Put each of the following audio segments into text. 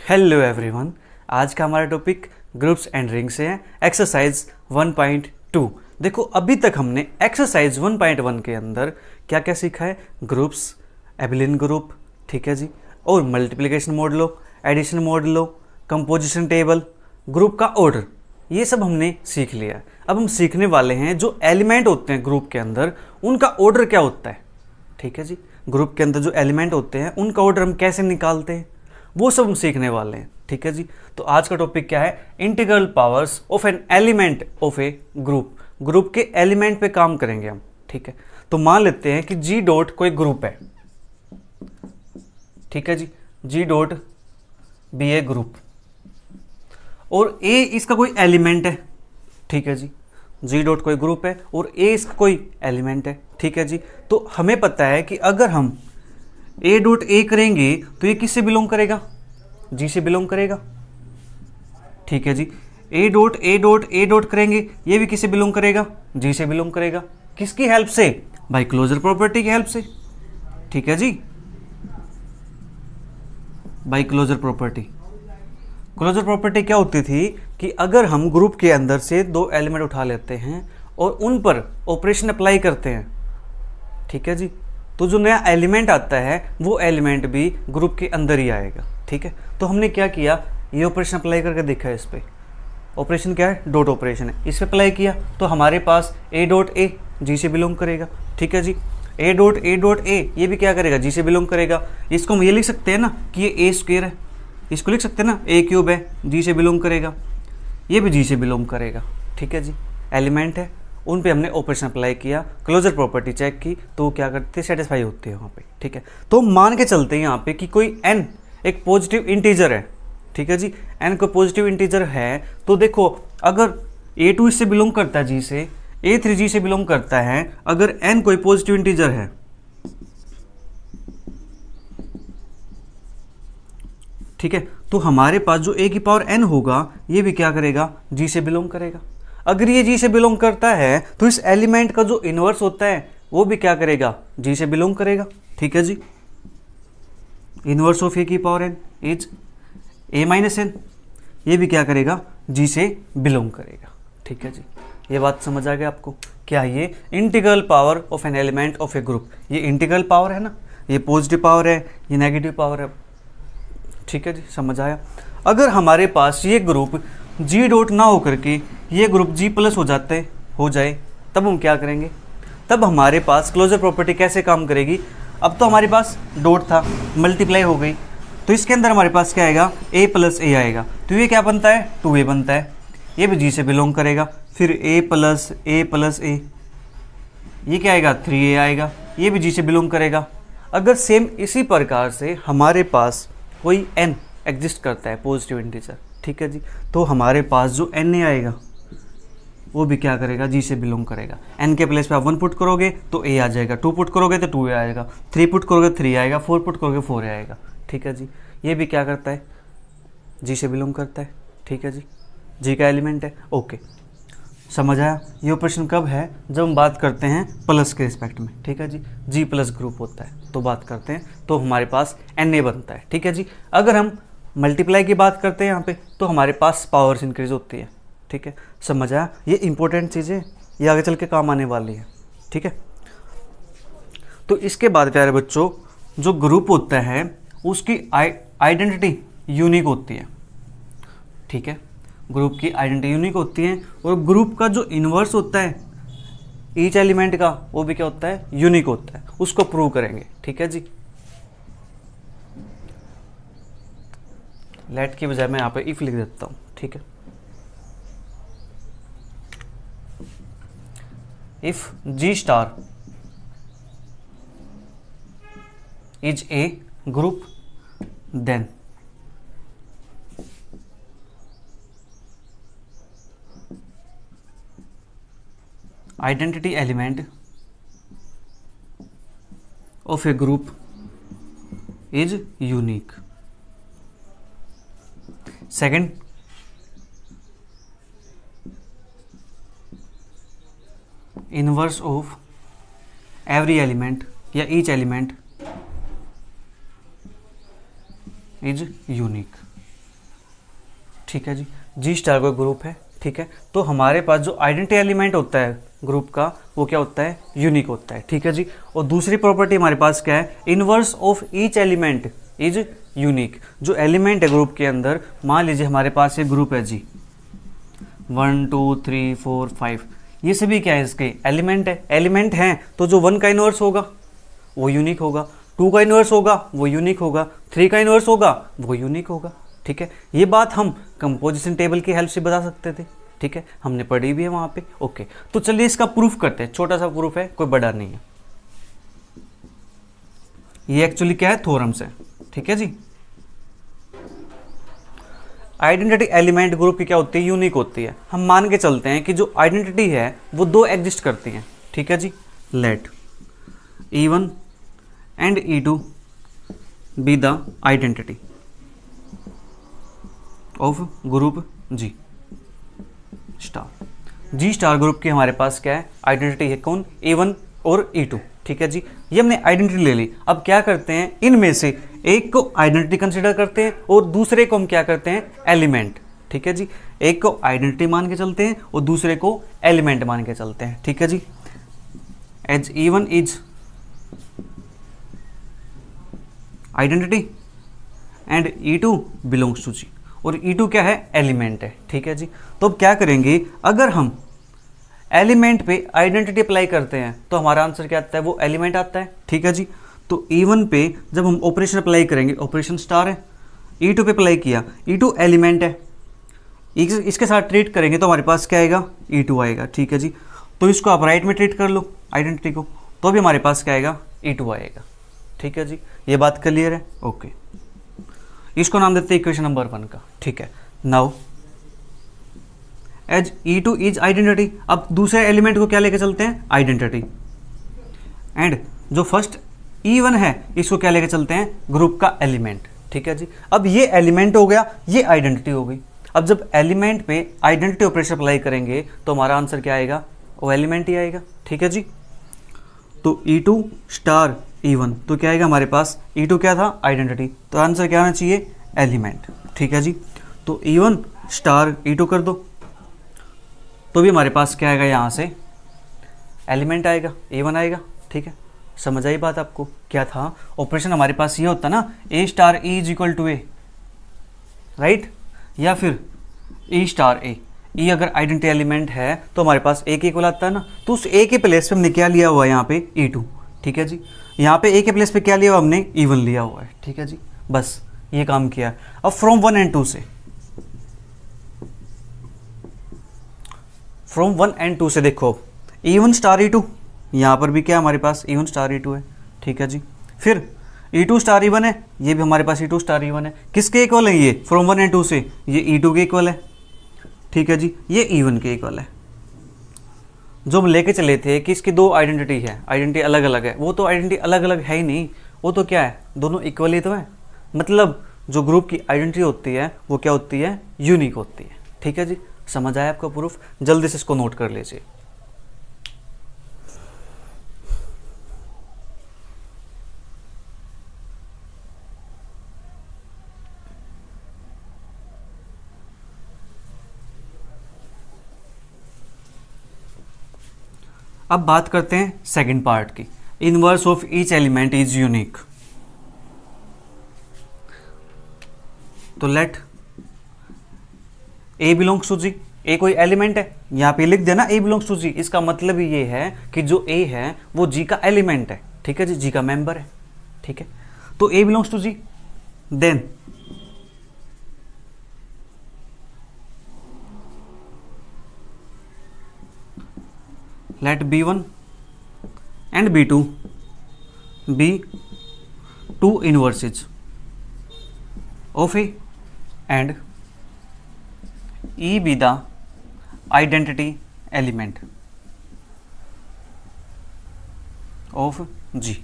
Hello everyone. आज का हमारा टॉपिक ग्रुप्स एंड रिंग्स है, एक्सरसाइज 1.2। देखो अभी तक हमने एक्सरसाइज 1.1 के अंदर क्या क्या सीखा है। ग्रुप्स, एबिलियन ग्रुप, ठीक है जी, और multiplication modulo, addition modulo, composition table, group का ऑर्डर, ये सब हमने सीख लिया। अब हम सीखने वाले हैं जो एलिमेंट होते हैं ग्रुप के अंदर, उनका ऑर्डर क्या होता है। ठीक है जी, ग्रुप के अंदर जो एलिमेंट होते हैं उनका ऑर्डर हम कैसे निकालते हैं, वो सब हम सीखने वाले हैं। ठीक है जी, तो आज का टॉपिक क्या है, integral powers of an element of a group. Group के एलिमेंट पे काम करेंगे हम। ठीक है, तो मान लेते हैं कि जी डॉट कोई ग्रुप है। ठीक है जी, जी डॉट बी ए ग्रुप और ए इसका कोई एलिमेंट है। ठीक है जी, जी डॉट कोई ग्रुप है और ए इसका कोई एलिमेंट है। ठीक है जी, तो हमें पता है कि अगर हम ए डॉट ए करेंगे तो ये किससे बिलोंग करेगा, जी से बिलोंग करेगा। ठीक है जी, A dot A dot A dot करेंगे, ये भी किससे बिलोंग करेगा, जी से बिलोंग करेगा। किसकी हेल्प से, भाई क्लोजर प्रॉपर्टी की हेल्प से। ठीक है जी, by closure property. Closure property क्या होती थी कि अगर हम ग्रुप के अंदर से दो एलिमेंट उठा लेते हैं और उन पर ऑपरेशन अप्लाई करते हैं, ठीक है जी, तो जो नया एलिमेंट आता है वो एलिमेंट भी ग्रुप के अंदर ही आएगा। ठीक है, तो हमने क्या किया, ये ऑपरेशन अप्लाई करके देखा है। इस पर ऑपरेशन क्या है, डॉट ऑपरेशन है। इस पर अप्लाई किया तो हमारे पास ए डॉट ए जी से बिलोंग करेगा। ठीक है जी, ए डॉट ए ये भी क्या करेगा, जी से बिलोंग करेगा। इसको हम ये लिख सकते हैं ना कि ये ए स्क्वायर है, इसको लिख सकते हैं ना ए क्यूब है, जी से बिलोंग करेगा। ये भी जी से बिलोंग करेगा। ठीक है जी, एलिमेंट है, उन पे हमने ऑपरेशन अप्लाई किया, क्लोजर प्रॉपर्टी चेक की, तो क्या करते हैं, सेटिस्फाई होती है वहाँ पे। ठीक है, तो मान के चलते हैं यहाँ पे कि कोई n एक पॉजिटिव इंटीजर है। ठीक है जी, n कोई पॉजिटिव इंटीजर है, तो देखो अगर a2 इससे बिलोंग करता है जी से, a3 जी से बिलोंग करता है, अगर n कोई पॉजिटिव इंटीजर है, ठीक है, तो हमारे पास जो a की पावर n होगा ये भी क्या करेगा, जी से बिलोंग करेगा। अगर ये जी से बिलोंग करता है तो इस एलिमेंट का जो इनवर्स होता है वो भी क्या करेगा, जी से बिलोंग करेगा। ठीक है जी, इनवर्स ऑफ ए की power n is a minus n, ये भी क्या करेगा, जी से बिलोंग करेगा। ठीक है जी, ये बात समझ आ गया आपको। क्या ये integral power of an element of a group, ये इंटीग्रल पावर है ना, ये पॉजिटिव पावर है, ये नेगेटिव पावर है। ठीक है जी, समझ आया। अगर हमारे पास ये ग्रुप जी डॉट ना होकर के ये ग्रुप जी प्लस हो जाए तब हम क्या करेंगे, तब हमारे पास क्लोजर प्रॉपर्टी कैसे काम करेगी। अब तो हमारे पास डॉट था, मल्टीप्लाई हो गई, तो इसके अंदर हमारे पास क्या आएगा, ए प्लस ए आएगा, तो ये क्या बनता है, 2a बनता है। ये भी जी से बिलोंग करेगा। फिर ए प्लस ए, ये क्या आएगा, 3a आएगा, ये भी जी से बिलोंग करेगा। अगर सेम इसी प्रकार से हमारे पास कोई n एग्जिस्ट करता है, पॉजिटिव इंटीजर, ठीक है जी, तो हमारे पास जो n आएगा वो भी क्या करेगा, जी से बिलोंग करेगा। n के प्लेस पे आप 1 पुट करोगे तो a आ जाएगा, 2 पुट करोगे तो 2a आएगा, 3 पुट करोगे 3 आएगा, 4 पुट करोगे 4a आएगा। ठीक है जी, ये भी क्या करता है, जी से बिलोंग करता है। ठीक है जी, जी का एलिमेंट है। ओके, समझ आया। ये ऑपरेशन कब है, जब हम बात करते हैं प्लस के रिस्पेक्ट में। ठीक है जी, जी प्लस ग्रुप होता है तो बात करते हैं, तो हमारे पास na बनता है। ठीक है जी, अगर हम मल्टीप्लाई की बात करते हैं यहाँ पे तो हमारे पास पावर्स इंक्रीज होती है। ठीक है, समझ आया। ये इंपॉर्टेंट चीज़ें, ये आगे चल के काम आने वाली है। ठीक है, तो इसके बाद प्यारे बच्चों, जो ग्रुप होता है उसकी आइडेंटिटी यूनिक होती है। ठीक है, ग्रुप की आइडेंटिटी यूनिक होती है और ग्रुप का जो इन्वर्स होता है ईच एलिमेंट का, वो भी क्या होता है, यूनिक होता है। उसको प्रूव करेंगे। ठीक है जी, लेट की बजाय मैं यहाँ पे इफ लिख देता हूँ। ठीक है, if G star is a group then identity element of a group is unique. Second, inverse of every element या each element is unique. ठीक है जी, जी स्टार कोई ग्रुप है, ठीक है। तो हमारे पास जो आइडेंटिटी एलिमेंट होता है ग्रुप का वो क्या होता है, यूनिक होता है, ठीक है जी। और दूसरी प्रॉपर्टी हमारे पास क्या है, inverse of each element is unique. जो एलिमेंट है ग्रुप के अंदर, मान लीजिए हमारे पास ये ग्रुप है जी 1 2 3 4 5, ये सभी क्या है, इसके एलिमेंट है। एलिमेंट हैं तो जो 1 का इनवर्स होगा वो यूनिक होगा, 2 का इनवर्स होगा वो यूनिक होगा, 3 का इनवर्स होगा वो यूनिक होगा, ठीक है। ये बात हम कंपोजिशन टेबल की हेल्प से बता सकते थे, ठीक है, हमने पढ़ी भी है वहाँ पे। ओके, तो चलिए इसका प्रूफ करते हैं। छोटा सा प्रूफ है, कोई बड़ा नहीं है। ये एक्चुअली क्या है, थ्योरम्स है, ठीक है जी। आइडेंटिटी एलिमेंट ग्रुप की क्या होती है, यूनिक होती है। हम मान के चलते हैं कि जो आइडेंटिटी है वो 2 एग्जिस्ट करती हैं, ठीक है जी। Let E1 and E2 be the identity of group G star. G star group की हमारे पास क्या है, आइडेंटिटी है, कौन, E1 और E2, ठीक है जी। ये हमने आइडेंटिटी ले ली। अब क्या करते हैं, इनमें से एक को आइडेंटिटी कंसीडर करते हैं और दूसरे को हम क्या करते हैं, एलिमेंट, ठीक है जी। एक को आइडेंटिटी मान के चलते हैं और दूसरे को एलिमेंट मान के चलते हैं, ठीक है जी। As E1 is identity and E2 belongs to G, और E2 क्या है, एलिमेंट है, ठीक है जी। तो अब क्या करेंगे, अगर हम एलिमेंट पे आइडेंटिटी अप्लाई करते हैं तो हमारा आंसर क्या आता है, वो एलिमेंट आता है, ठीक है जी। तो E1 पे जब हम ऑपरेशन अप्लाई करेंगे, ऑपरेशन स्टार है, E2 पे अप्लाई किया, E2 एलिमेंट है, इसके साथ ट्रीट करेंगे तो हमारे पास क्या आएगा, E2 आएगा, ठीक है जी। तो इसको आप राइट में ट्रीट कर लो आइडेंटिटी को, तो भी हमारे पास क्या आएगा, E2 आएगा, ठीक है जी। ये बात क्लियर है, ओके। इसको नाम देते हैं इक्वेशन नंबर 1 का, ठीक है। Now as E2 is identity, अब दूसरे एलिमेंट को क्या लेके चलते हैं, आइडेंटिटी, एंड जो फर्स्ट E1 है इसको क्या लेके चलते हैं, ग्रुप का एलिमेंट, ठीक है जी। अब ये एलिमेंट हो गया, ये आइडेंटिटी हो गई। अब जब एलिमेंट पे आइडेंटिटी ऑपरेशन अप्लाई करेंगे तो हमारा आंसर क्या आएगा, वो एलिमेंट ही आएगा, ठीक है जी। तो E2 स्टार E1, तो क्या आएगा हमारे पास, E2 क्या था, आइडेंटिटी, तो आंसर क्या आना चाहिए, एलिमेंट, ठीक है जी। तो E1 स्टार E2 कर दो तो भी हमारे पास क्या आएगा, यहाँ से एलिमेंट आएगा, E1 आएगा, ठीक है। समझ आई बात आपको, क्या था ऑपरेशन हमारे पास ये होता ना, A star E is equal to A, right, या फिर E स्टार A। E अगर आइडेंटिटी एलिमेंट है तो हमारे पास A के इक्वल आता है ना, तो उस A के प्लेस पे हमने क्या लिया हुआ है, यहाँ पे E2, ठीक है जी। यहाँ पे A के प्लेस पे क्या लिया हुआ हमने, E1 लिया हुआ है, ठीक है जी। बस ये काम किया। अब फ्रॉम 1 एंड 2 से, फ्रॉम 1 एंड 2 से देखो, E1 स्टार E2, यहाँ पर भी क्या हमारे पास E1 स्टार E2 है, ठीक है जी। फिर E2 स्टार E1 है, ये भी हमारे पास E2 स्टार E1 है। किसके इक्वल है ये, फ्रॉम 1 एंड 2 से, ये E2 के इक्वल है, ठीक है जी। ये E1 के इक्वल है। जो हम लेके चले थे कि इसकी 2 आइडेंटिटी है, आइडेंटिटी अलग अलग है, वो तो आइडेंटिटी अलग अलग है ही नहीं, वो तो क्या है, दोनों इक्वल ही तो है। मतलब जो ग्रुप की आइडेंटिटी होती है वो क्या होती है, यूनिक होती है, ठीक है जी। समझ आया आपका प्रूफ, जल्दी से इसको नोट कर लीजिए। अब बात करते हैं सेकंड पार्ट की, inverse of each element is unique. तो let A belongs to G, A कोई एलिमेंट है, यहाँ पे लिख देना A बिलोंग्स टू जी। इसका मतलब ये है कि जो A है वो G का एलिमेंट है, ठीक है जी, G का मेंबर है, ठीक है। तो A belongs to G, then let B1 and B2 be 2 inverses of A and E be the identity element of G,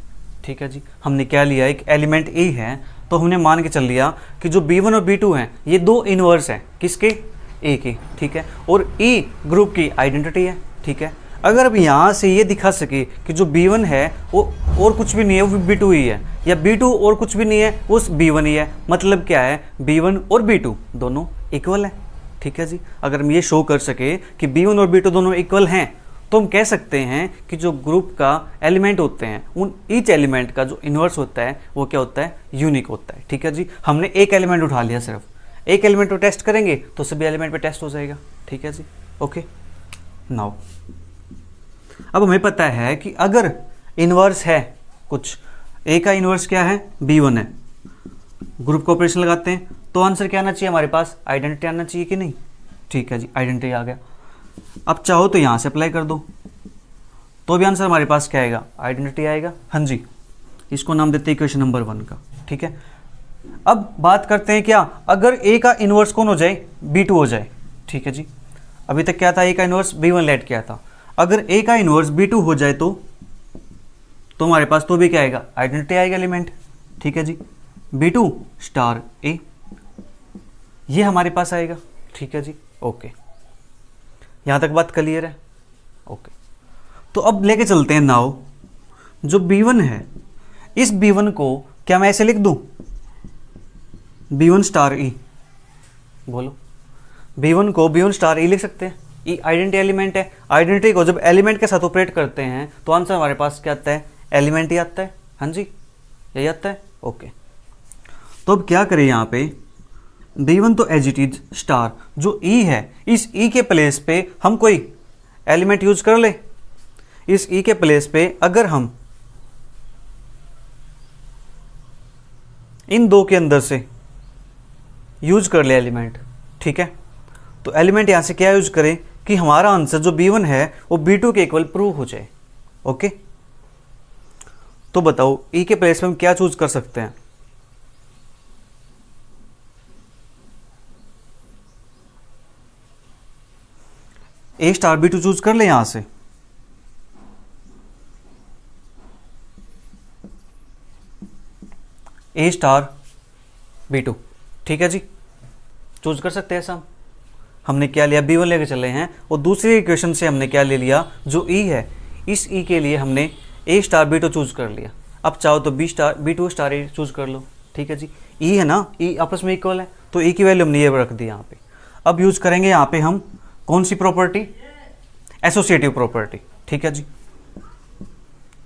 ठीक है जी। हमने क्या लिया, एक एलिमेंट E है तो हमने मान के चल लिया कि जो B1 और B2 हैं ये 2 इनवर्स हैं, किसके, A के, ठीक है। और E ग्रुप की आइडेंटिटी है, ठीक है। अगर अब यहाँ से ये दिखा सके कि जो B1 है वो और कुछ भी नहीं है, वो B2 ही है, या B2 और कुछ भी नहीं है, वो B1 ही है, मतलब क्या है, B1 और B2 दोनों इक्वल है। ठीक है जी। अगर हम ये शो कर सके कि B1 और B2 दोनों इक्वल हैं, तो हम कह सकते हैं कि जो ग्रुप का एलिमेंट होते हैं, उन ईच एलिमेंट का जो इन्वर्स होता है वो क्या होता है, यूनिक होता है। ठीक है जी। हमने एक एलिमेंट उठा लिया, सिर्फ एक एलिमेंट को टेस्ट करेंगे तो सभी एलिमेंट पे टेस्ट हो जाएगा। ठीक है जी। ओके, नाउ अब हमें पता है कि अगर इन्वर्स है कुछ, ए का इन्वर्स क्या है, B1 है, ग्रुप को ऑपरेशन लगाते हैं तो आंसर क्या आना चाहिए हमारे पास, आइडेंटिटी आना चाहिए कि नहीं। ठीक है जी, आइडेंटिटी आ गया। अब चाहो तो यहाँ से अप्लाई कर दो तो भी आंसर हमारे पास क्या आएगा, आइडेंटिटी आएगा। हाँ जी, इसको नाम देते हैं इक्वेशन नंबर 1 का। ठीक है, अब बात करते हैं क्या, अगर ए का इन्वर्स कौन हो जाए, B2 हो जाए। ठीक है जी, अभी तक क्या था, ए का इन्वर्स B1 लेट किया था, अगर ए का इन्वर्स B2 हो जाए तो हमारे पास तो भी क्या आएगा, आइडेंटिटी आएगा एलिमेंट। ठीक है जी, B2 स्टार ए, ये हमारे पास आएगा। ठीक है जी, ओके, यहां तक बात क्लियर है। ओके, तो अब लेके चलते हैं नाउ, जो B1 है, इस B1 को क्या मैं ऐसे लिख दूं, B1 स्टार ई, बोलो, B1 को B1 स्टार ई लिख सकते हैं। ई आइडेंटिटी एलिमेंट है, आइडेंटिटी को जब एलिमेंट के साथ ऑपरेट करते हैं तो आंसर हमारे पास क्या आता है, एलिमेंट ही आता है। हाँ जी, यही आता है। ओके, तो अब क्या करें, यहाँ पे B1 तो एज इट इज स्टार, जो ई है इस ई के प्लेस पे हम कोई एलिमेंट यूज कर ले। इस ई के प्लेस पे अगर हम इन दो के अंदर से यूज कर ले एलिमेंट, ठीक है, तो एलिमेंट यहां से क्या यूज करें कि हमारा आंसर जो B1 है वो B2 के इक्वल प्रूव हो जाए। ओके, तो बताओ ई के प्लेस में हम क्या चूज कर सकते हैं, ए स्टार B2 चूज कर ले यहां से, ए स्टार B2। ठीक है जी, चूज कर सकते हैं ऐसा। हमने क्या लिया, B1 लेके चले हैं, और दूसरी इक्वेशन से हमने क्या ले लिया, जो ई है इस ई के लिए हमने ए स्टार B2 चूज कर लिया। अब चाहो तो B2 स्टार ए चूज कर लो। ठीक है जी, ई है ना, ई आपस में इक्वल है, तो ई की वैल्यू हमने ये रख दी यहाँ पे। अब यूज करेंगे यहाँ पे हम कौन सी प्रॉपर्टी, एसोसिएटिव प्रॉपर्टी। ठीक है जी,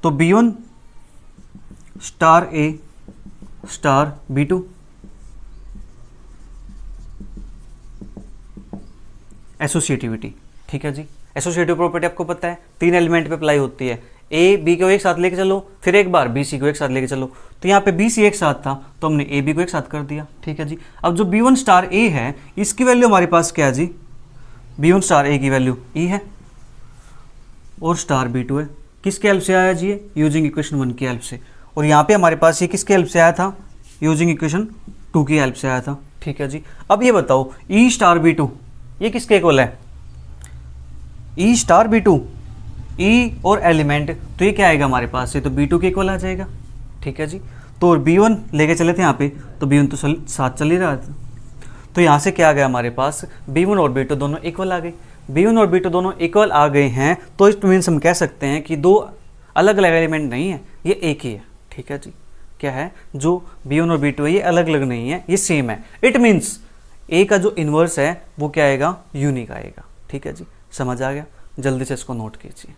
तो B1 स्टार ए स्टार B2, एसोसिएटिविटी। ठीक है जी, एसोसिएटिव प्रॉपर्टी आपको पता है 3 एलिमेंट पे अप्लाई होती है, ए बी को एक साथ लेके चलो, फिर एक बार बी सी को एक साथ लेके चलो। तो यहाँ पे बी सी एक साथ था तो हमने ए बी को एक साथ कर दिया। ठीक है जी, अब जो B1 स्टार ए है इसकी वैल्यू हमारे पास क्या है जी, B1 स्टार ए की वैल्यू ई है और स्टार B2 है। किसके हेल्प से आया जी ये, यूजिंग इक्वेशन 1 की हेल्प से। और यहाँ पे हमारे पास ये किसके हेल्प से आया था, यूजिंग इक्वेशन 2 की हेल्प से आया था। ठीक है जी, अब ये बताओ ई स्टार B2 ये किसके इक्वल है, ई स्टार B2, ई और एलिमेंट, तो ये क्या आएगा हमारे पास से, तो B2 के इक्वल आ जाएगा। ठीक है जी, तो B1 लेके चले थे यहाँ पे, तो B1 तो साथ चल ही रहा था, तो यहाँ से क्या आ गया हमारे पास, B1 और B2 दोनों इक्वल आ गए। B1 और B2 दोनों इक्वल आ गए हैं तो इट मीन्स हम कह सकते हैं कि दो अलग अलग एलिमेंट नहीं है, ये एक ही है। ठीक है जी, क्या है, जो B1 और B2 है ये अलग अलग नहीं है, ये सेम है। इट मीन्स ए का जो इन्वर्स है वो क्या आएगा, यूनिक आएगा। ठीक है जी, समझ आ गया, जल्दी से इसको नोट कीजिए।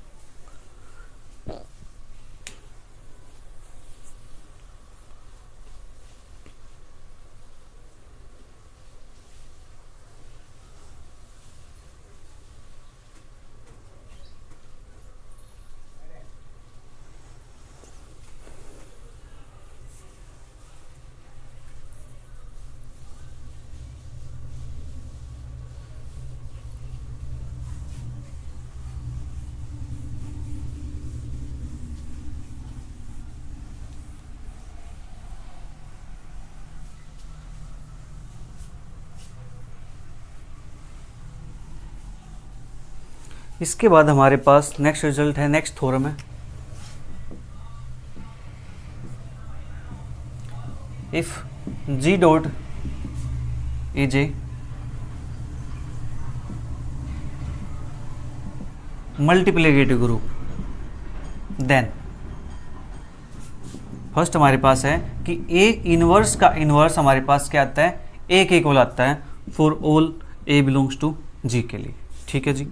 इसके बाद हमारे पास नेक्स्ट रिजल्ट है, नेक्स्ट थ्योरम है, if G dot a J multiplicative group, then first हमारे पास है कि ए इनवर्स का इनवर्स हमारे पास क्या आता है, ए के इक्वल आता है for all A belongs to G के लिए, ठीक है जी।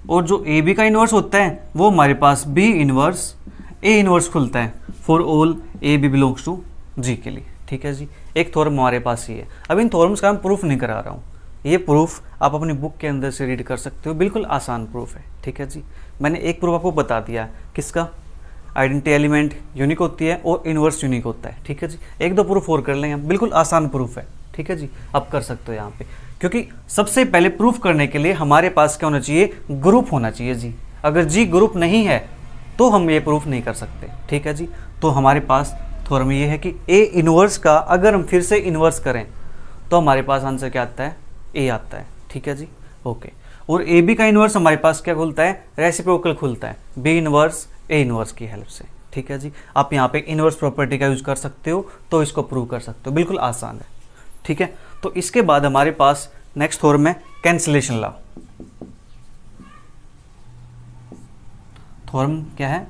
और जो ए बी का इनवर्स होता है वो हमारे पास बी इनवर्स ए इनवर्स खुलता है for all A B belongs to G के लिए, ठीक है जी। एक थ्योरम हमारे पास ही है। अब इन थ्योरम्स का मैं प्रूफ नहीं करा रहा हूँ, ये प्रूफ आप अपनी बुक के अंदर से रीड कर सकते हो, बिल्कुल आसान प्रूफ है, ठीक है जी। मैंने एक प्रूफ आपको बता दिया, किसका, आइडेंटिटी एलिमेंट यूनिक होती है और इनवर्स यूनिक होता है, ठीक है जी। एक दो प्रूफ और कर लेंगे हम, बिल्कुल आसान प्रूफ है, ठीक है जी। आप कर सकते हो यहाँ पे, क्योंकि सबसे पहले प्रूफ करने के लिए हमारे पास क्या होना चाहिए, ग्रुप होना चाहिए जी। अगर जी ग्रुप नहीं है तो हम ये प्रूफ नहीं कर सकते, ठीक है जी। तो हमारे पास थ्योरम ये है कि ए इनवर्स का अगर हम फिर से इनवर्स करें तो हमारे पास आंसर क्या आता है, ए आता है, ठीक है जी, ओके। और ए बी का इनवर्स हमारे पास क्या खुलता है, रेसिप्रोकल खुलता है, बी इनवर्स ए इनवर्स की हेल्प से, ठीक है जी। आप यहाँ पे इनवर्स प्रॉपर्टी का यूज कर सकते हो तो इसको प्रूव कर सकते हो, बिल्कुल आसान है, ठीक है। तो इसके बाद हमारे पास नेक्स्ट थ्योरम है कैंसिलेशन लॉ। थ्योरम क्या है,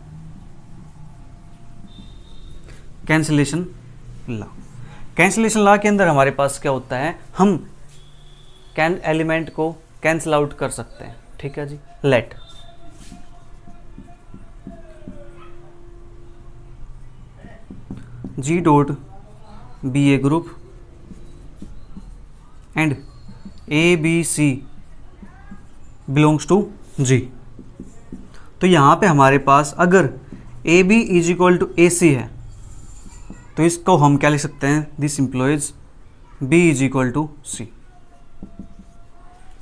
कैंसिलेशन लॉ। कैंसिलेशन लॉ के अंदर हमारे पास क्या होता है, हम कैन एलिमेंट को कैंसिल आउट कर सकते हैं, ठीक है जी। Let G dot be a group and A B C belongs to G. तो यहाँ पे हमारे पास अगर A B is equal to A C है तो इसको हम क्या लिख सकते हैं, this implies B is equal to C,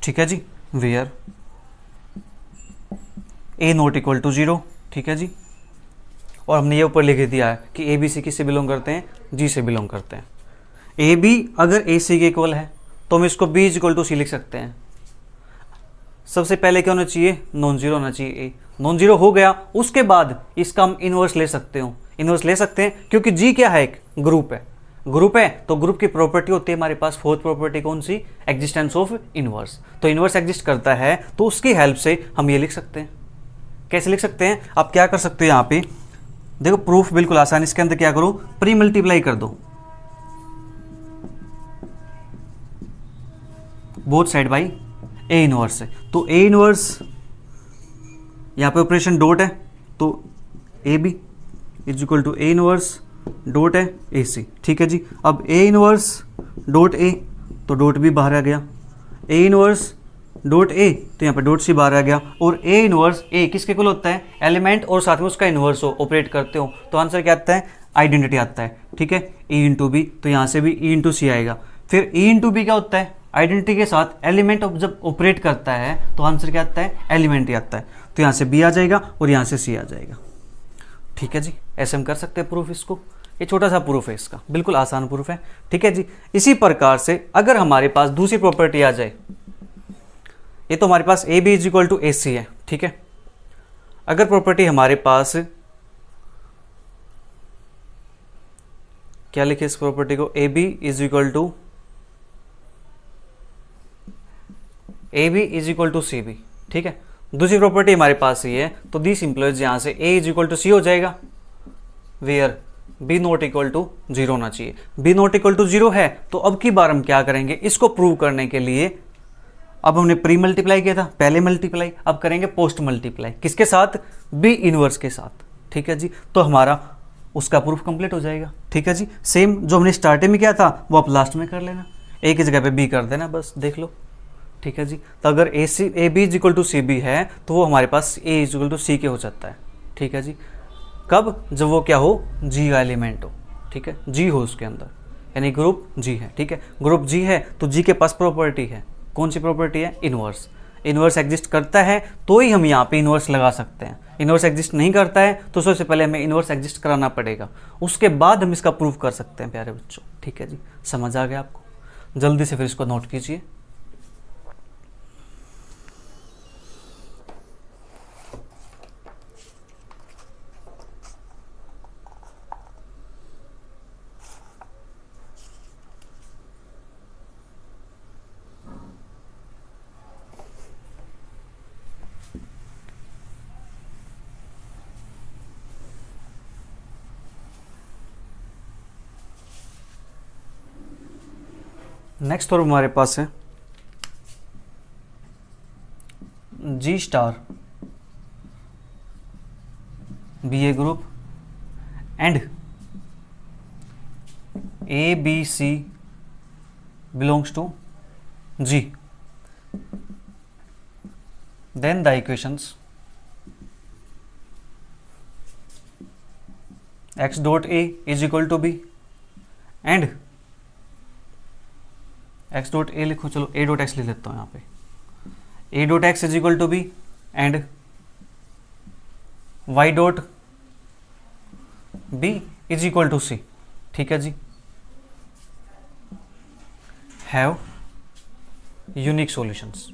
ठीक है जी। Where A not equal to 0, ठीक है जी। और हमने ये ऊपर लिख दिया है कि ए बी सी किससे बिलोंग करते हैं, जी से बिलोंग करते हैं। ए बी अगर ए सी के इक्वल है तो हम इसको बी इज इक्वल टू सी लिख सकते हैं। सबसे पहले क्या होना चाहिए, नॉन जीरो होना चाहिए। ए नॉन जीरो हो गया, उसके बाद इसका हम इनवर्स ले सकते हो, इनवर्स ले सकते हैं क्योंकि जी क्या है, एक ग्रुप है, ग्रुप है तो ग्रुप की प्रॉपर्टी होती है हमारे पास, फोर्थ प्रॉपर्टी कौन सी, एग्जिस्टेंस ऑफ इनवर्स। तो इनवर्स एग्जिस्ट करता है तो उसकी हेल्प से हम ये लिख सकते हैं। कैसे लिख सकते हैं, आप क्या कर सकते हो, यहाँ पे देखो प्रूफ बिल्कुल आसान। इसके अंदर क्या करो, प्री मल्टीप्लाई कर दो both side by A inverse है। तो ए इनवर्स यहाँ पे ऑपरेशन डॉट है तो A B is equal to A inverse dot है ए सी, ठीक है जी। अब ए इनवर्स डॉट ए तो डॉट भी बाहर आ गया, ए इनवर्स डॉट ए तो यहाँ पे डॉट सी बाहर आ गया। और ए इनवर्स ए किसके इक्वल होता है, एलिमेंट और साथ में उसका इनवर्स हो, ऑपरेट करते हो तो आंसर क्या आता है, आइडेंटिटी आता है, ठीक है। ई इंटू बी तो यहाँ से भी ई इंटू सी आएगा। फिर ई इंटू बी क्या होता है, आइडेंटिटी के साथ एलिमेंट जब ऑपरेट करता है तो आंसर क्या आता है, एलिमेंट ही आता है। तो यहाँ से बी आ जाएगा और यहाँ से सी आ जाएगा, ठीक है जी। ऐसे हम कर सकते हैं प्रूफ इसको, ये छोटा सा प्रूफ है इसका, बिल्कुल आसान प्रूफ है, ठीक है जी। इसी प्रकार से अगर हमारे पास दूसरी प्रॉपर्टी आ जाए, ये तो हमारे पास A B is equal to A C है, ठीक है। अगर प्रॉपर्टी हमारे पास क्या लिखे इस प्रॉपर्टी को, A B is equal to C B, ठीक है। दूसरी प्रॉपर्टी हमारे पास ही है तो दिस इंप्लॉइज यहां से A is equal to C हो जाएगा, where B not equal to 0 होना चाहिए। बी नॉट इक्वल टू 0 है तो अब की बार हम क्या करेंगे, इसको प्रूव करने के लिए अब हमने प्री मल्टीप्लाई किया था, पहले मल्टीप्लाई, अब करेंगे पोस्ट मल्टीप्लाई, किसके साथ, बी इनवर्स के साथ, ठीक है जी। तो हमारा उसका प्रूफ कंप्लीट हो जाएगा, ठीक है जी। सेम जो हमने स्टार्टिंग में किया था वो आप लास्ट में कर लेना, ए की जगह पे बी कर देना, बस देख लो, ठीक है जी। तो अगर A B is equal to C B है तो वो हमारे पास A is equal to C के हो जाता है, ठीक है जी। कब, जब वो क्या हो, जी का एलिमेंट हो, ठीक है, जी हो उसके अंदर, यानी ग्रुप जी है, ठीक है। ग्रुप जी है तो जी के पास प्रॉपर्टी है, कौन सी प्रॉपर्टी है, इनवर्स। इनवर्स एग्जिस्ट करता है तो ही हम यहाँ पे इनवर्स लगा सकते हैं। इनवर्स एग्जिस्ट नहीं करता है तो सबसे पहले हमें इनवर्स एग्जिस्ट कराना पड़ेगा, उसके बाद हम इसका प्रूफ कर सकते हैं प्यारे बच्चों, ठीक है जी। समझ आ गया आपको, जल्दी से फिर इसको नोट कीजिए। नेक्स्ट थ्योरम हमारे पास है G star be a group and A B C belongs to G. Then the equations x dot a is equal to b and x dot a लिखो, चलो a dot x लिख लेता हूँ यहाँ पे, a dot x is equal to b and y dot b is equal to c. ठीक है जी, have unique solutions.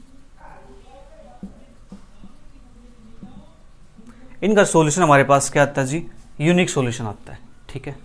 इनका सॉल्यूशन हमारे पास क्या आता है जी, यूनिक सॉल्यूशन आता है। ठीक है,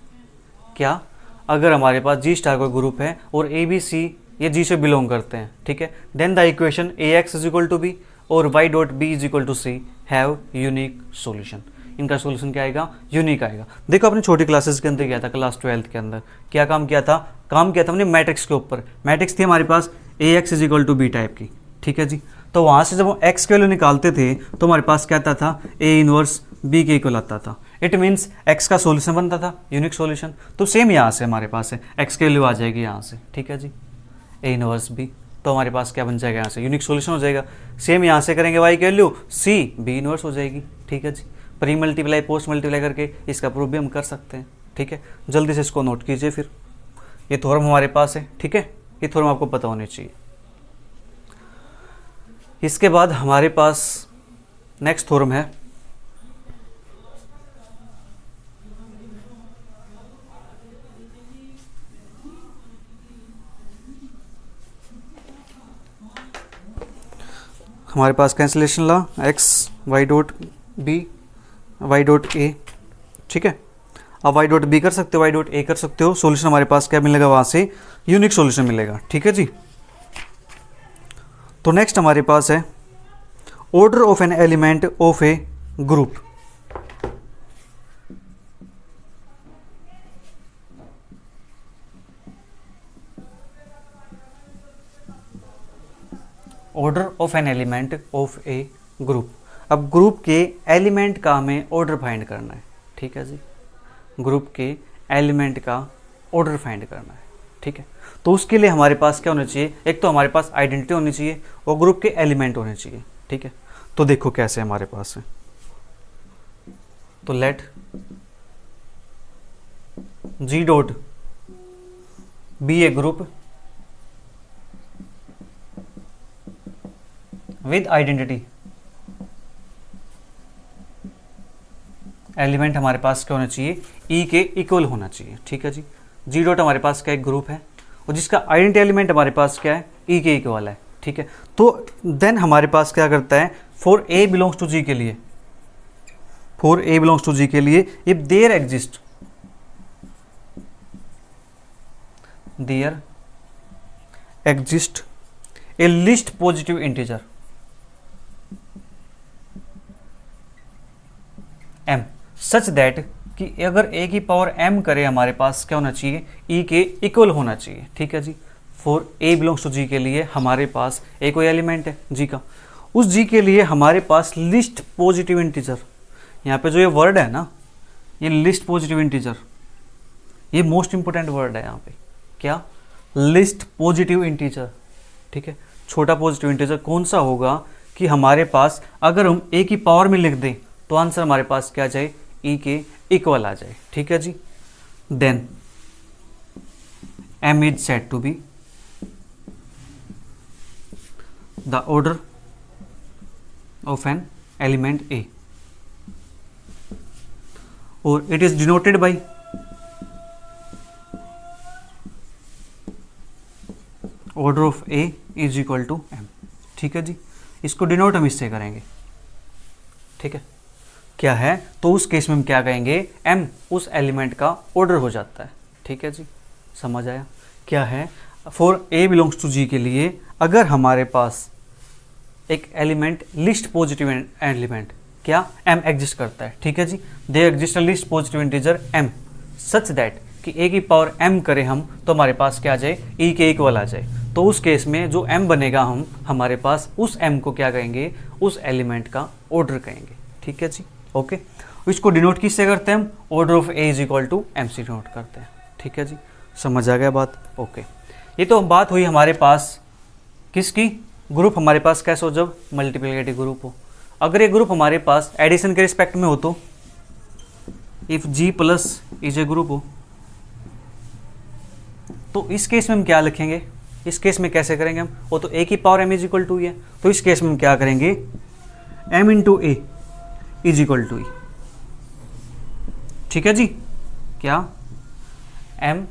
क्या, अगर हमारे पास जी स्टार का ग्रुप है और ए बी सी ये जी से बिलोंग करते हैं, ठीक है, then the equation A X is equal to B और Y dot B is equal to C have unique solution. इनका सॉल्यूशन क्या आएगा, यूनिक आएगा। देखो अपनी छोटी क्लासेस के अंदर क्या था, क्लास 12 के अंदर क्या काम किया था, हमने मैट्रिक्स के ऊपर, मैट्रिक्स थी हमारे पास A X is equal to B type की। ठीक है जी, तो वहाँ से जब हम एक्स की वैल्यू निकालते थे तो हमारे पास क्या आता था, ए इनवर्स बी के इक्वल आता था। इट मीन्स एक्स का सॉल्यूशन बनता था, यूनिक सॉल्यूशन। तो सेम यहाँ से हमारे पास है, एक्स की वैल्यू आ जाएगी यहाँ से। ठीक है जी, ए इनवर्स बी, तो हमारे पास क्या बन जाएगा यहाँ से, यूनिक सॉल्यूशन हो जाएगा। सेम यहाँ से करेंगे वाई की वैल्यू सी बी इनवर्स हो जाएगी। ठीक है जी, प्री मल्टीप्लाई पोस्ट मल्टीप्लाई करके इसका प्रूफ भी हम कर सकते हैं। ठीक है, जल्दी से इसको नोट कीजिए। फिर ये थ्योरम हमारे पास है, ठीक है, ये थ्योरम आपको पता होनी चाहिए। इसके बाद हमारे पास नेक्स्ट थ्योरम है हमारे पास cancellation law, X Y dot B Y dot A. ठीक है, अब वाई डॉट बी कर सकते हो, वाई डॉट ए कर सकते हो। सॉल्यूशन हमारे पास क्या मिलेगा, वहाँ से यूनिक सॉल्यूशन मिलेगा। ठीक है जी, तो नेक्स्ट हमारे पास है order of an element of a group. Order of an element of a group. अब ग्रुप के एलिमेंट का हमें ऑर्डर फाइंड करना है। ठीक है जी, ग्रुप के एलिमेंट का ऑर्डर फाइंड करना है। ठीक है, तो उसके लिए हमारे पास क्या होना चाहिए, एक तो हमारे पास आइडेंटिटी होनी चाहिए और ग्रुप के एलिमेंट होने चाहिए। ठीक है, तो देखो कैसे हमारे पास है, तो let G dot be a group with identity. Element हमारे पास क्या होना चाहिए, ई के इक्वल होना चाहिए। ठीक है जी, जी डॉट हमारे पास क्या एक ग्रुप है और जिसका आइडेंटिटी एलिमेंट हमारे पास क्या है, ई के इक्वल है। ठीक है, तो देन हमारे पास क्या करता है, for A belongs to G के लिए, for A belongs to G के लिए if there exist a least positive integer m such that कि अगर a की पावर m करे हमारे पास क्या होना चाहिए, e के इक्वल होना चाहिए। ठीक है जी, for a belongs to g के लिए हमारे पास a कोई एलिमेंट है g का, उस g के लिए हमारे पास लिस्ट पॉजिटिव इंटीजर, यहाँ पे जो ये वर्ड है ना, ये लिस्ट पॉजिटिव इंटीजर, ये मोस्ट इंपोर्टेंट वर्ड है यहाँ पे, क्या, लिस्ट पॉजिटिव इंटीजर। ठीक है, छोटा पॉजिटिव इंटीजर कौन सा होगा कि हमारे पास अगर हम a की पावर में लिख दें तो आंसर हमारे पास क्या आ जाए, ई के इक्वल आ जाए। ठीक है जी, then m is said to be the order of an element a और it is denoted by order of a is equal to m। ठीक है जी, इसको डिनोट हम इससे करेंगे। ठीक है, क्या है, तो उस केस में हम क्या कहेंगे, m उस एलिमेंट का ऑर्डर हो जाता है। ठीक है जी, समझ आया, क्या है, for a belongs to g के लिए अगर हमारे पास एक एलिमेंट लिस्ट पॉजिटिव एलिमेंट क्या m एग्जिस्ट करता है। ठीक है जी, they exist least positive integer m such that कि ए की पावर m करें हम तो हमारे पास क्या आ जाए, e के इक्वल आ जाए। तो उस केस में जो m बनेगा हम हमारे पास उस m को क्या कहेंगे, उस एलिमेंट का ऑर्डर कहेंगे। ठीक है जी, ओके। इसको डिनोट किससे करते हैं हम, order of A is equal to M से डिनोट करते हैं। ठीक है जी, समझ आ गया बात, ओके। ये तो बात हुई हमारे पास किसकी, ग्रुप हमारे पास कैसे हो जब मल्टीप्लिकेटिव ग्रुप हो। अगर ये ग्रुप हमारे पास एडिशन के रिस्पेक्ट में हो तो if g plus is a group हो, तो इस केस में हम क्या लिखेंगे, इस केस में कैसे करेंगे हम, वो तो a की power m is equal to है, तो इस केस में हम क्या करेंगे, m into A is equal to E. ठीक है जी, क्या m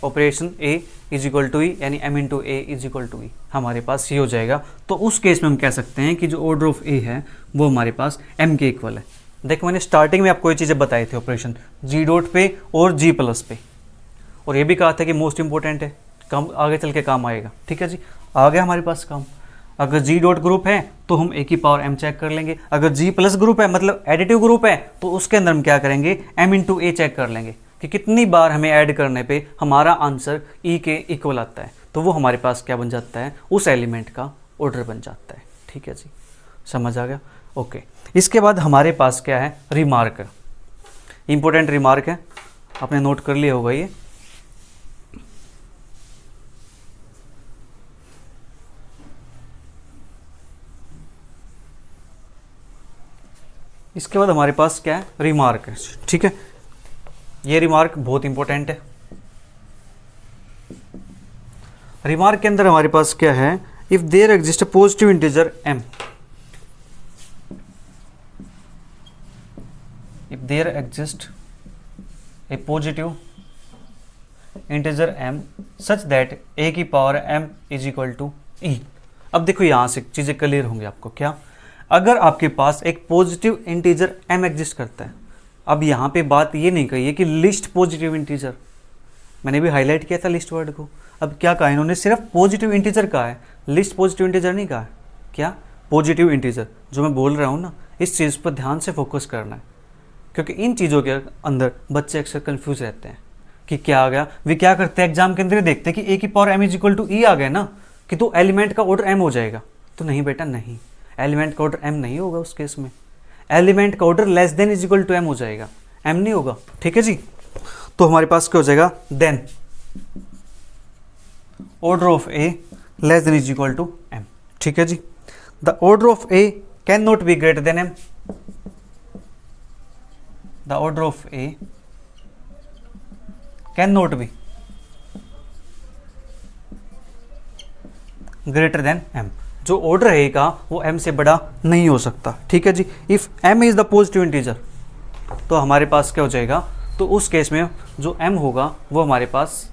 operation a is equal to E, यानी m into A is equal to E हमारे पास ये हो जाएगा। तो उस केस में हम कह सकते हैं कि जो ऑर्डर ऑफ a है वो हमारे पास m के इक्वल है। देखो मैंने स्टार्टिंग में आपको ये चीज़ें बताई थी ऑपरेशन g डॉट पे और g प्लस पे, और ये भी कहा था कि मोस्ट इंपॉर्टेंट है, काम आगे चल के काम आएगा। ठीक है जी, आ गया हमारे पास काम। अगर g डॉट ग्रुप है तो हम a की पावर m चेक कर लेंगे, अगर g प्लस ग्रुप है मतलब एडिटिव ग्रुप है तो उसके अंदर हम क्या करेंगे, m इंटू ए चेक कर लेंगे कि कितनी बार हमें ऐड करने पे हमारा आंसर e के इक्वल आता है, तो वो हमारे पास क्या बन जाता है, उस एलिमेंट का ऑर्डर बन जाता है। ठीक है जी, समझ आ गया, ओके। इसके बाद हमारे पास क्या है, रिमार्क, इंपॉर्टेंट रिमार्क है, आपने नोट कर लिया होगा ये। इसके बाद हमारे पास क्या है, रिमार्क है। ठीक है, ये रिमार्क बहुत इंपॉर्टेंट है। रिमार्क के अंदर हमारे पास क्या है, if there exist a positive integer m, if there exist a positive integer m such that a की power m is equal to e। अब देखो यहां से चीजें क्लियर होंगी आपको। क्या, अगर आपके पास एक पॉजिटिव इंटीजर m एग्जिस्ट करता है, अब यहाँ पे बात ये नहीं कही है कि लिस्ट पॉजिटिव इंटीजर, मैंने भी हाईलाइट किया था लिस्ट वर्ड को। अब क्या कहा इन्होंने, सिर्फ पॉजिटिव इंटीजर कहा है, लिस्ट पॉजिटिव इंटीजर नहीं कहा है। क्या, पॉजिटिव इंटीजर जो मैं बोल रहा हूँ ना, इस चीज़ पर ध्यान से फोकस करना है, क्योंकि इन चीज़ों के अंदर बच्चे अक्सर कन्फ्यूज रहते हैं कि क्या आ गया। वे क्या करते हैं, एग्जाम के अंदर देखते हैं कि ए की power m is equal to E आ गया ना, कि तो एलिमेंट का ऑर्डर m हो जाएगा। तो नहीं बेटा, नहीं, एलिमेंट का ऑर्डर m नहीं होगा उस केस में, एलिमेंट का order less than is equal to m हो जाएगा, m नहीं होगा। ठीक है जी, तो हमारे पास क्या हो जाएगा, then order of a less than is equal to m। ठीक है जी, the order of a can not be greater than m, the order of a can not be greater than m, जो ऑर्डर रहेगा वो m से बड़ा नहीं हो सकता। ठीक है जी, if m is the positive integer तो हमारे पास क्या हो जाएगा, तो उस केस में जो m होगा वो हमारे पास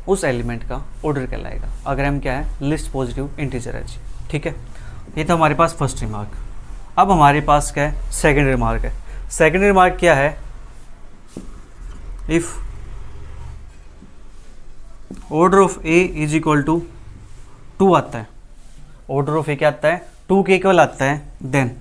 उस एलिमेंट का ऑर्डर कहलाएगा, अगर m क्या है, लिस्ट पॉजिटिव इंटीजर है जी। ठीक है, ये तो हमारे पास फर्स्ट रिमार्क। अब हमारे पास क्या है, सेकंड रिमार्क है। सेकंड रिमार्क क्या है, if order of a is equal to 2 आता है, ऑर्डर ऑफ a क्या आता है, 2 के इक्वल आता है, then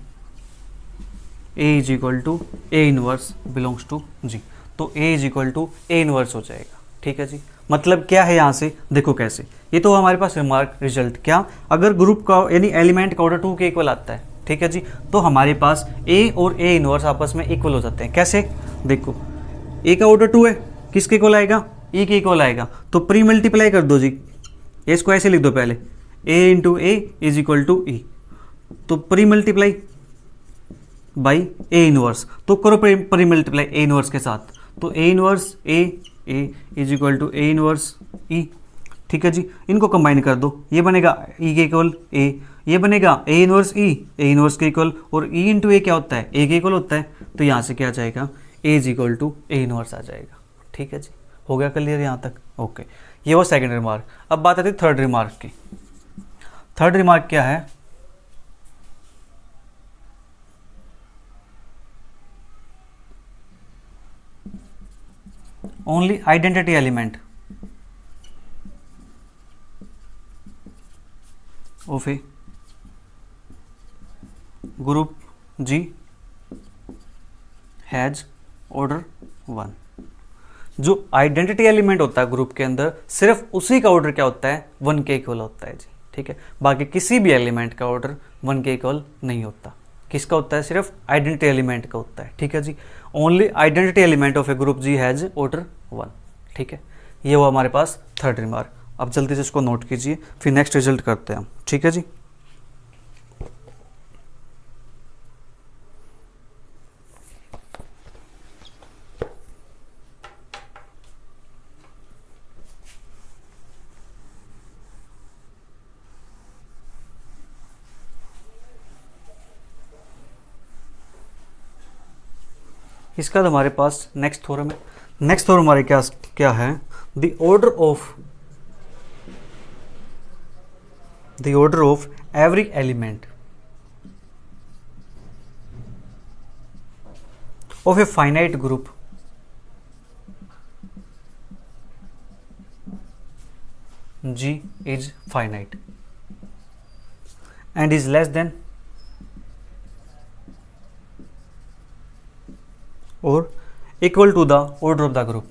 a is equal to a inverse belongs to g, तो a is equal to a inverse हो जाएगा। ठीक है जी, मतलब क्या है यहाँ से देखो कैसे, ये तो हमारे पास रिमार्क रिजल्ट, क्या, अगर ग्रुप का यानी एलिमेंट का ऑर्डर 2 के इक्वल आता है, ठीक है जी, तो हमारे पास a और a इनवर्स आपस में इक्वल हो जाते हैं। कैसे, देखो a का ऑर्डर 2 है, किसके इक्वल आएगा, e के इक्वल आएगा, तो प्री मल्टीप्लाई कर दो जी, इसको ऐसे लिख दो पहले, a into A is equal to E, तो pre multiply by a inverse, तो करो प्री मल्टीप्लाई a इनवर्स के साथ, तो a inverse a is equal to a inverse e। ठीक है जी, इनको कंबाइन कर दो, ये बनेगा e के इक्वल a, ये बनेगा a inverse e, a inverse के इक्वल, और e इंटू ए क्या होता है, a के इक्वल होता है, तो यहाँ से क्या आ जाएगा, a is equal to a inverse आ जाएगा। ठीक है जी, हो गया क्लियर यहाँ तक, ओके। ये वो सेकंड रिमार्क। अब बात आती है थर्ड रिमार्क की। थर्ड रिमार्क क्या है, only identity element of a group G has order 1। जो आइडेंटिटी एलिमेंट होता है ग्रुप के अंदर, सिर्फ उसी का ऑर्डर क्या होता है, 1 के इक्वल होता है जी। ठीक है, बाकी किसी भी एलिमेंट का ऑर्डर 1 के इक्वल नहीं होता। किसका होता है, सिर्फ आइडेंटिटी एलिमेंट का होता है। ठीक है जी, only identity element of a group G has order 1। ठीक है, ये हुआ हमारे पास थर्ड रिमार्क। अब जल्दी से इसको नोट कीजिए, फिर नेक्स्ट रिजल्ट करते हैं हम। ठीक है जी, इसका तो हमारे पास नेक्स्ट थ्योरम है। नेक्स्ट थ्योरम हमारे क्या क्या है, the order of every element of a finite group G is finite and is less than or equal to the order of the group।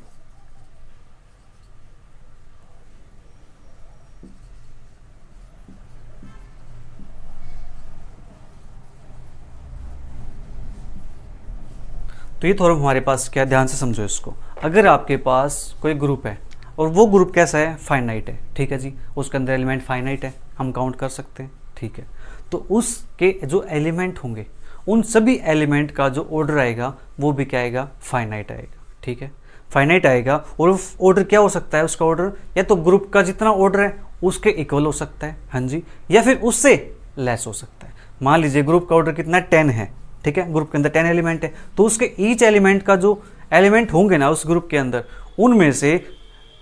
तो ये थ्योरम हमारे पास क्या, ध्यान से समझो इसको। अगर आपके पास कोई ग्रुप है और वो ग्रुप कैसा है, फाइनाइट है। ठीक है जी, उसके अंदर एलिमेंट फाइनाइट है, हम काउंट कर सकते हैं। ठीक है, तो उसके जो एलिमेंट होंगे उन सभी एलिमेंट का जो ऑर्डर आएगा वो भी क्या आएगा, फाइनाइट आएगा। ठीक है, फाइनाइट आएगा और ऑर्डर क्या हो सकता है, उसका ऑर्डर या तो ग्रुप का जितना ऑर्डर है उसके इक्वल हो सकता है, हाँ जी, या फिर उससे लेस हो सकता है। मान लीजिए ग्रुप का ऑर्डर कितना, 10 है। ठीक है, ग्रुप के अंदर 10 एलिमेंट है, तो उसके ईच एलिमेंट का जो एलिमेंट होंगे ना उस ग्रुप के अंदर, उनमें से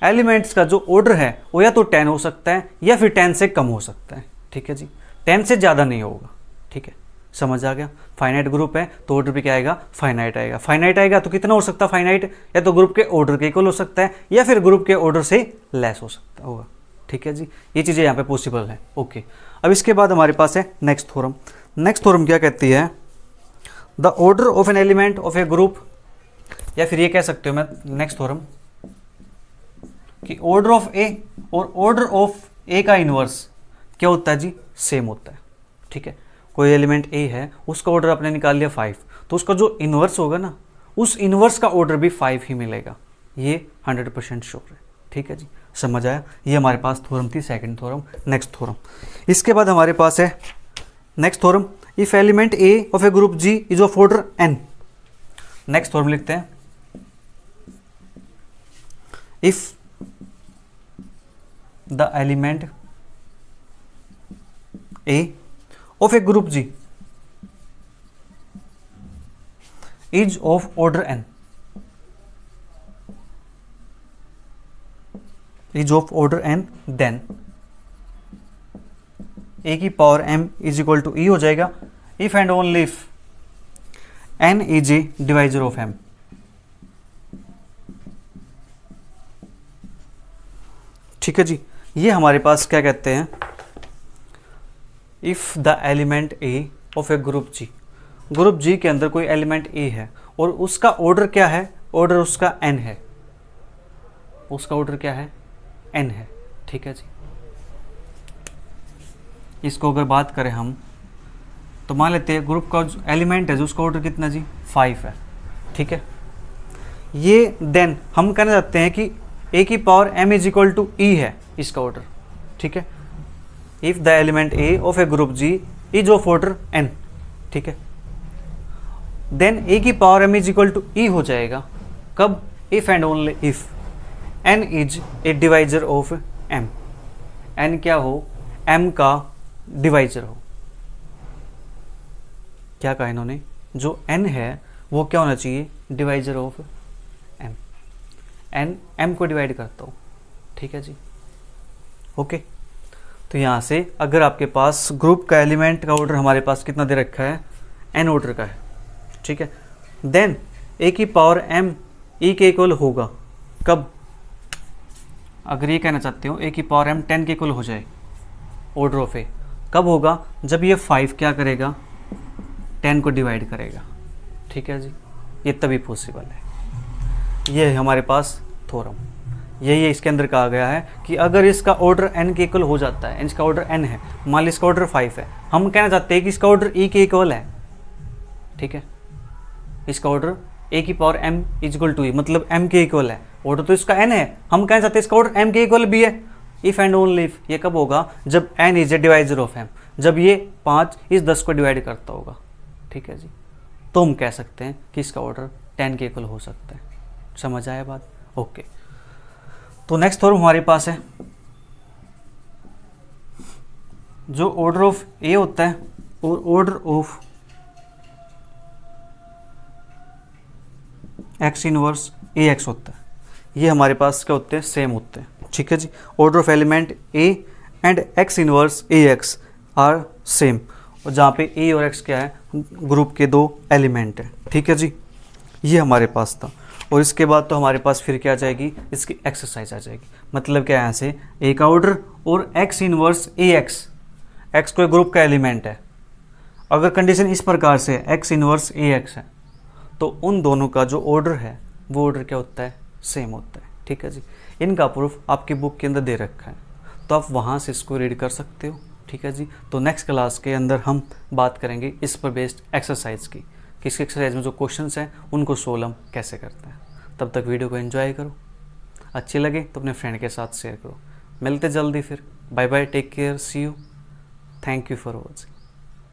एलिमेंट्स का जो ऑर्डर है वो या तो 10 हो सकता है या फिर 10 से कम हो सकता है। ठीक है जी, 10 से ज़्यादा नहीं होगा। ठीक है, समझ आ गया। फाइनाइट ग्रुप है तो ऑर्डर भी क्या आएगा, फाइनाइट आएगा। फाइनाइट आएगा तो कितना हो सकता है फाइनाइट, या तो ग्रुप के ऑर्डर के इक्वल हो सकता है या फिर ग्रुप के ऑर्डर से लेस हो सकता होगा। ठीक है जी, ये चीज़ें यहाँ पे पॉसिबल है। ओके, अब इसके बाद हमारे पास है नेक्स्ट थ्योरम। नेक्स्ट थ्योरम क्या कहती है, the order of an element of a group, या फिर ये कह सकते हो मैं नेक्स्ट थ्योरम कि ऑर्डर ऑफ ए और ऑर्डर ऑफ ए का इनवर्स क्या होता है जी, सेम होता है। ठीक है, कोई एलिमेंट ए है, उसका ऑर्डर आपने निकाल लिया 5, तो उसका जो इनवर्स होगा ना, उस इनवर्स का ऑर्डर भी 5 ही मिलेगा। ये 100% श्योर है। ठीक है जी, समझ आया। ये हमारे पास थ्योरम थी, सेकंड थ्योरम। नेक्स्ट थ्योरम, इसके बाद हमारे पास है next theorem, if element A of a group G is of order N. Next theorem लिखते हैं, if the element A of a group G is of order n, then a की power m is equal to e हो जाएगा, if and only if n is a divisor of m। ठीक है जी, ये हमारे पास क्या कहते हैं, if the element A of a group G, group G के अंदर कोई एलिमेंट ए है और उसका ऑर्डर क्या है, ऑर्डर उसका एन है, उसका ऑर्डर क्या है, एन है। ठीक है जी, इसको अगर बात करें हम तो मान लेते हैं ग्रुप का जो एलिमेंट है जो उसका ऑर्डर कितना जी, 5 है। ठीक है, ये देन हम कहना चाहते हैं कि ए की power m is equal to E है इसका ऑर्डर। ठीक है, if the element A of a group G is of order n। ठीक है, देन ए की power m is equal to E हो जाएगा, कब, if and only if n is a divisor of m, n क्या हो, m का divisor हो। क्या कहा इन्होंने, जो n है वो क्या होना चाहिए, divisor of m, n m को डिवाइड करता हो। ठीक है जी, ओके। तो यहाँ से अगर आपके पास ग्रुप का एलिमेंट का ऑर्डर हमारे पास कितना दे रखा है, n ऑर्डर का है। ठीक है, देन a की पावर m e के इक्वल होगा, कब, अगर ये कहना चाहते हो a की पावर m 10 के इक्वल हो जाए ऑर्डर ऑफ a, कब होगा, जब ये 5 क्या करेगा, 10 को डिवाइड करेगा। ठीक है जी, ये तभी पॉसिबल है। ये है हमारे पास थ्योरम। यही इसके अंदर कहा गया है कि अगर इसका ऑर्डर n के इक्वल हो जाता है, इसका ऑर्डर n है, मान ली इसका ऑर्डर 5 है, हम कहना चाहते हैं कि इसका ऑर्डर e के इक्वल है, ठीक है, इसका ऑर्डर a की power m is equal to e, मतलब m के इक्वल है, ऑर्डर तो इसका n है, हम कहना चाहते हैं इसका ऑर्डर m के इक्वल भी है। इफ एंड ओनली इफ, ये कब होगा, जब n is a divisor of m, जब ये 5 इस 10 को डिवाइड करता होगा, ठीक है जी, तो हम कह सकते हैं कि इसका ऑर्डर 10 के इक्वल हो सकता है। समझ आया बात? ओके। तो नेक्स्ट थ्योरम हमारे पास है, जो ऑर्डर ऑफ ए होता है और order of x inverse A x होता है, ये हमारे पास क्या होते हैं, सेम होते हैं, ठीक है जी। Order of element A and X inverse A X are same, और जहाँ पे ए और एक्स क्या है, ग्रुप के 2 एलिमेंट है, ठीक है जी। ये हमारे पास था, और इसके बाद तो हमारे पास फिर क्या आ जाएगी, इसकी एक्सरसाइज आ जाएगी। मतलब क्या है, यहाँ से ए का ऑर्डर और x inverse A x, x कोई ग्रुप का एलिमेंट है, अगर कंडीशन इस प्रकार से एक्स इनवर्स ए एक्स है, तो उन दोनों का जो ऑर्डर है वो ऑर्डर क्या होता है, सेम होता है, ठीक है जी। इनका प्रूफ आपकी बुक के अंदर दे रखा है, तो आप वहाँ से इसको रीड कर सकते हो, ठीक है जी। तो नेक्स्ट क्लास के अंदर हम बात करेंगे इस पर बेस्ड एक्सरसाइज की, कि इस एक्सरसाइज में जो क्वेश्चंस हैं उनको सोल्व हम कैसे करते हैं। तब तक वीडियो को एंजॉय करो, अच्छी लगे तो अपने फ्रेंड के साथ शेयर करो। मिलते जल्दी फिर, bye bye, take care, see you, thank you for watching.